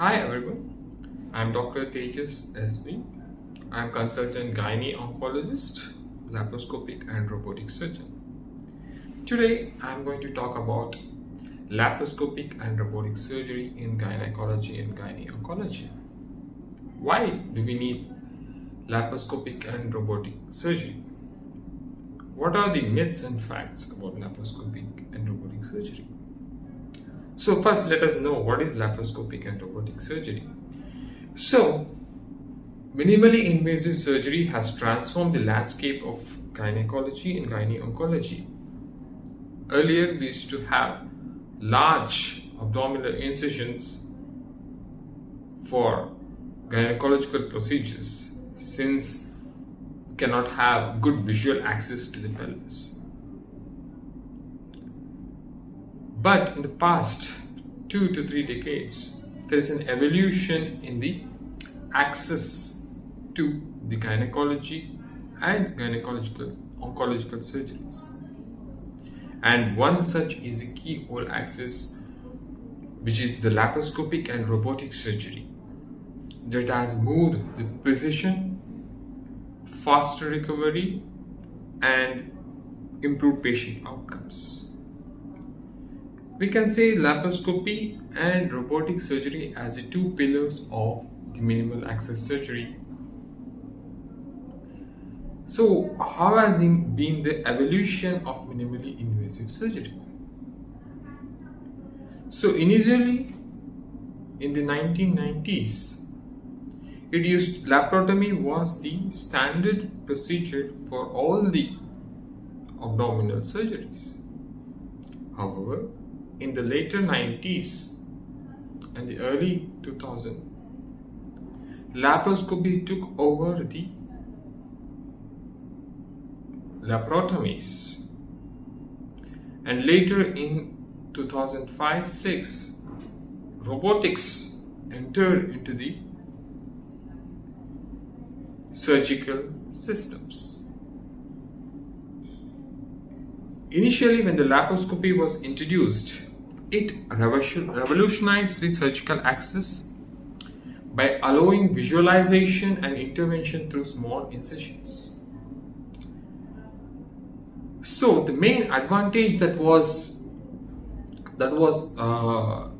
Hi everyone, I am Dr. Tejas SV. I am consultant gynae-oncologist, laparoscopic and robotic surgeon. Today I am going to talk about laparoscopic and robotic surgery in gynecology and gynae-oncology. Why do we need laparoscopic and robotic surgery? What are the myths and facts about laparoscopic and robotic surgery? So first let us know what is laparoscopic and robotic surgery. So minimally invasive surgery has transformed the landscape of gynecology and gynae-oncology. Earlier we used to have large abdominal incisions for gynecological procedures since we cannot have good visual access to the pelvis. But in the past 2 to 3 decades, there is an evolution in the access to the gynecology and oncological surgeries. And one such is a keyhole access, which is the laparoscopic and robotic surgery that has moved the precision, faster recovery, and improved patient outcomes. We can say laparoscopy and robotic surgery as the two pillars of the minimal access surgery. So, how has been the evolution of minimally invasive surgery? So, initially in the 1990s, laparotomy was the standard procedure for all the abdominal surgeries. However, in the later 90s and the early 2000s, laparoscopy took over the laparotomies, and later in 2005-06, robotics entered into the surgical systems. Initially, when the laparoscopy was introduced, it revolutionized the surgical access by allowing visualization and intervention through small incisions. So the main advantage that was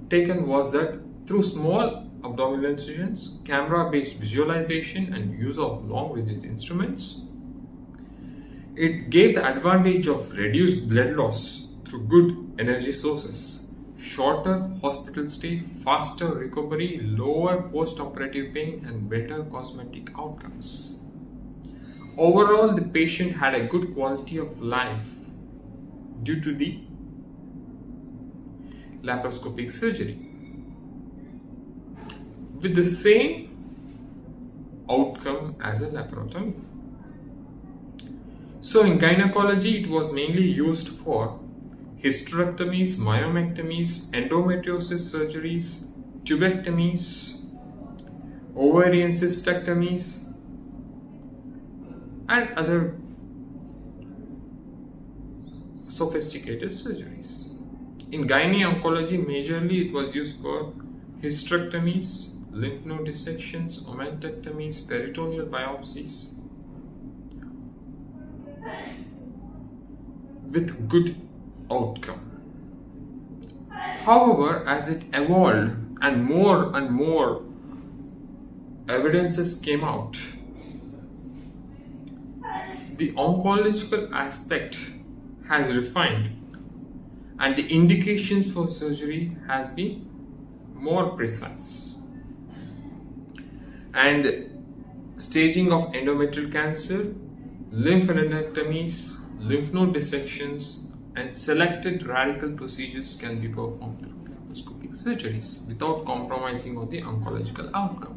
taken was that through small abdominal incisions, camera-based visualization and use of long rigid instruments, it gave the advantage of reduced blood loss through good energy sources, shorter hospital stay, faster recovery, lower post-operative pain, and better cosmetic outcomes. Overall, the patient had a good quality of life due to the laparoscopic surgery, with the same outcome as a laparotomy. So in gynecology, it was mainly used for hysterectomies, myomectomies, endometriosis surgeries, tubectomies, ovarian cystectomies, and other sophisticated surgeries. In gynae-oncology, majorly it was used for hysterectomies, lymph node dissections, omentectomies, peritoneal biopsies, with good outcome. However, as it evolved and more evidences came out, the oncological aspect has refined and the indications for surgery has been more precise. And staging of endometrial cancer, lymphadenectomies, lymph node dissections, and selected radical procedures can be performed through laparoscopic surgeries without compromising on the oncological outcome.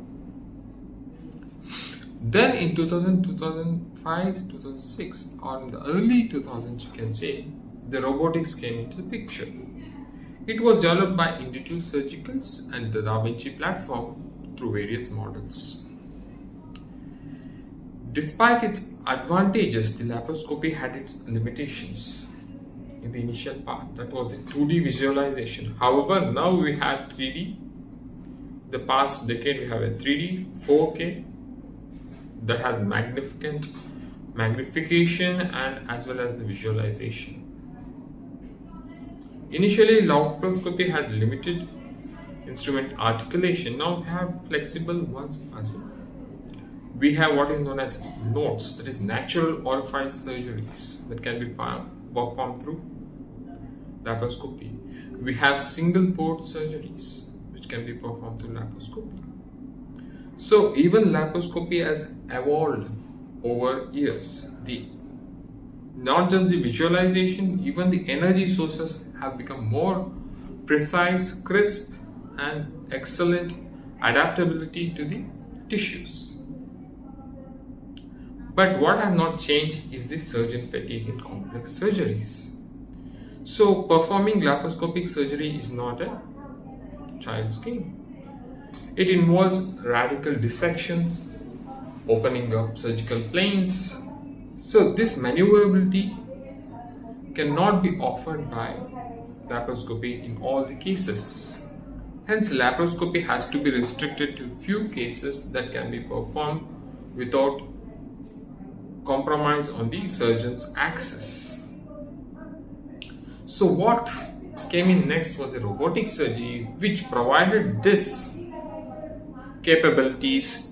Then in 2000, 2005, 2006, or in the early 2000s, you can say, the robotics came into the picture. It was developed by Intuitive Surgicals and the Da Vinci platform through various models. Despite its advantages, the laparoscopy had its limitations in the initial part. That was the 2D visualization. However, now we have 3D the past decade we have a 3D, 4K that has magnification and as well as the visualization. Initially, laparoscopy had limited instrument articulation. Now we have flexible ones as well. We have what is known as NOTES, that is natural orifice surgeries that can be performed through laparoscopy. We have single port surgeries which can be performed through laparoscopy. So even laparoscopy has evolved over years. Not just the visualization, even the energy sources have become more precise, crisp, and excellent adaptability to the tissues. But what has not changed is the surgeon fatigue in complex surgeries. So performing laparoscopic surgery is not a child's game. It involves radical dissections, opening up surgical planes. So this maneuverability cannot be offered by laparoscopy in all the cases. Hence, laparoscopy has to be restricted to few cases that can be performed without compromise on the surgeon's access. So what came in next was the robotic surgery, which provided this capabilities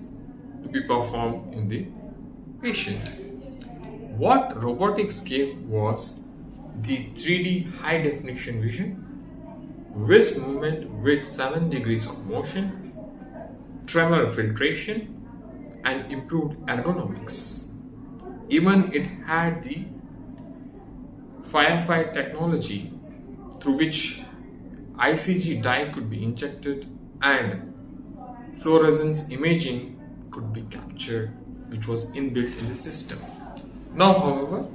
to be performed in the patient. What robotics gave was the 3D high definition vision, wrist movement with 7 degrees of motion, tremor filtration, and improved ergonomics. Even it had the Firefly technology through which ICG dye could be injected and fluorescence imaging could be captured, which was inbuilt in the system. Now, however,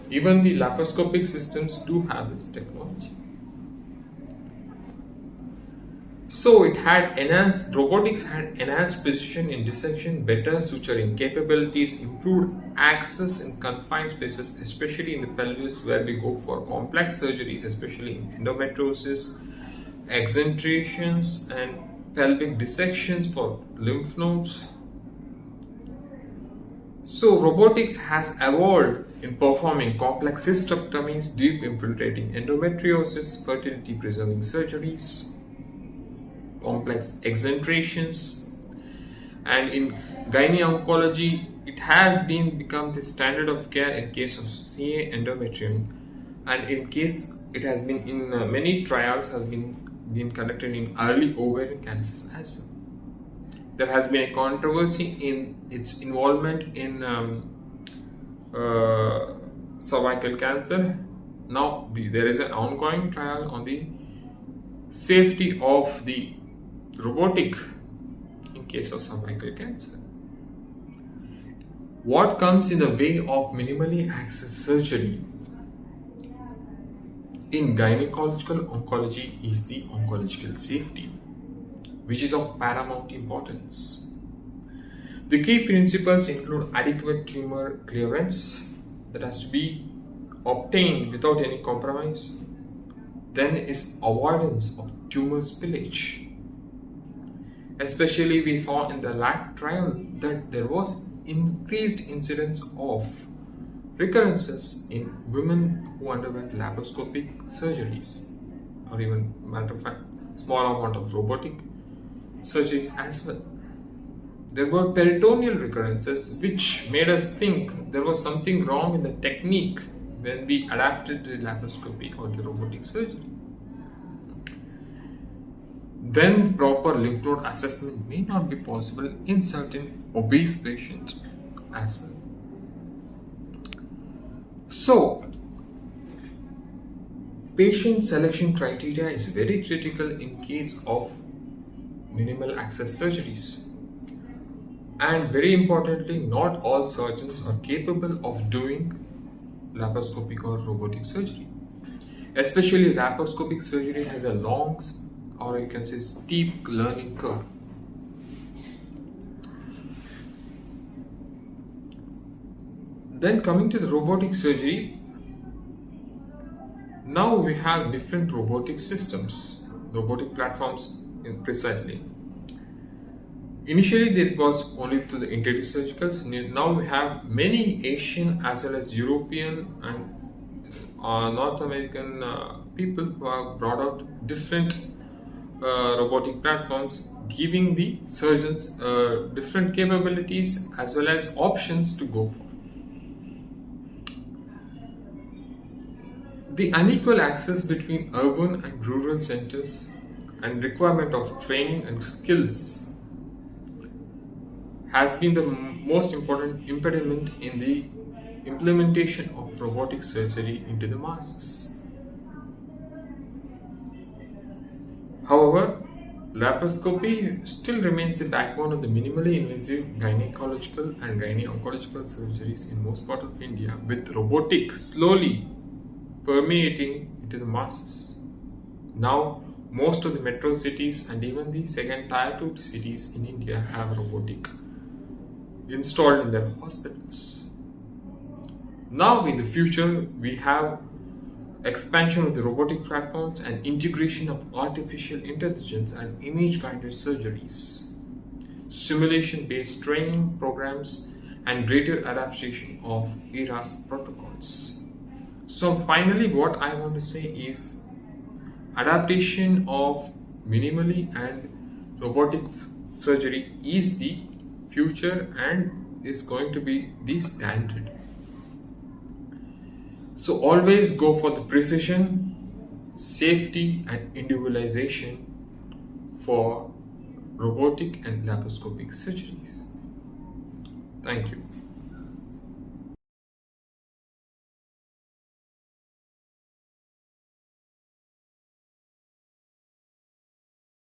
even the laparoscopic systems do have this technology. So robotics had enhanced precision in dissection, better suturing capabilities, improved access in confined spaces, especially in the pelvis where we go for complex surgeries, especially in endometriosis, excentrations and pelvic dissections for lymph nodes. So robotics has evolved in performing complex hysterectomies, deep infiltrating endometriosis, fertility preserving surgeries, complex excentrations, and in gynae-oncology it has become the standard of care in case of CA endometrium, and in case it has been in many trials has been conducted in early ovarian cancers as well. There has been a controversy in its involvement in cervical cancer. Now there is an ongoing trial on the safety of the robotic in case of cervical cancer. What comes in the way of minimally accessed surgery in gynecological oncology is the oncological safety, which is of paramount importance. The key principles include adequate tumor clearance that has to be obtained without any compromise. Then is avoidance of tumor spillage. Especially we saw in the LAC trial that there was increased incidence of recurrences in women who underwent laparoscopic surgeries, or even matter of fact small amount of robotic surgeries as well. There were peritoneal recurrences which made us think there was something wrong in the technique when we adapted the laparoscopy or the robotic surgery. Then proper lymph node assessment may not be possible in certain obese patients as well. So, patient selection criteria is very critical in case of minimal access surgeries. And very importantly, not all surgeons are capable of doing laparoscopic or robotic surgery. Especially laparoscopic surgery has a long, or you can say steep learning curve. Then coming to the robotic surgery, now we have different robotic systems, robotic platforms precisely. Initially, it was only to the introduced surgicals. Now we have many Asian as well as European and North American people who have brought out different robotic platforms, giving the surgeons different capabilities as well as options to go for. The unequal access between urban and rural centers and requirement of training and skills has been the most important impediment in the implementation of robotic surgery into the masses. However, laparoscopy still remains the backbone of the minimally invasive gynecological and gynae-oncological surgeries in most parts of India, with robotics slowly permeating into the masses. Now, most of the metro cities and even the second tier 2 cities in India have robotic installed in their hospitals. Now in the future, we have expansion of the robotic platforms and integration of artificial intelligence and image-guided surgeries, simulation-based training programs, and greater adaptation of ERAS protocols. So finally, what I want to say is adaptation of minimally and robotic surgery is the future and is going to be the standard. So always go for the precision, safety and individualization for robotic and laparoscopic surgeries. Thank you.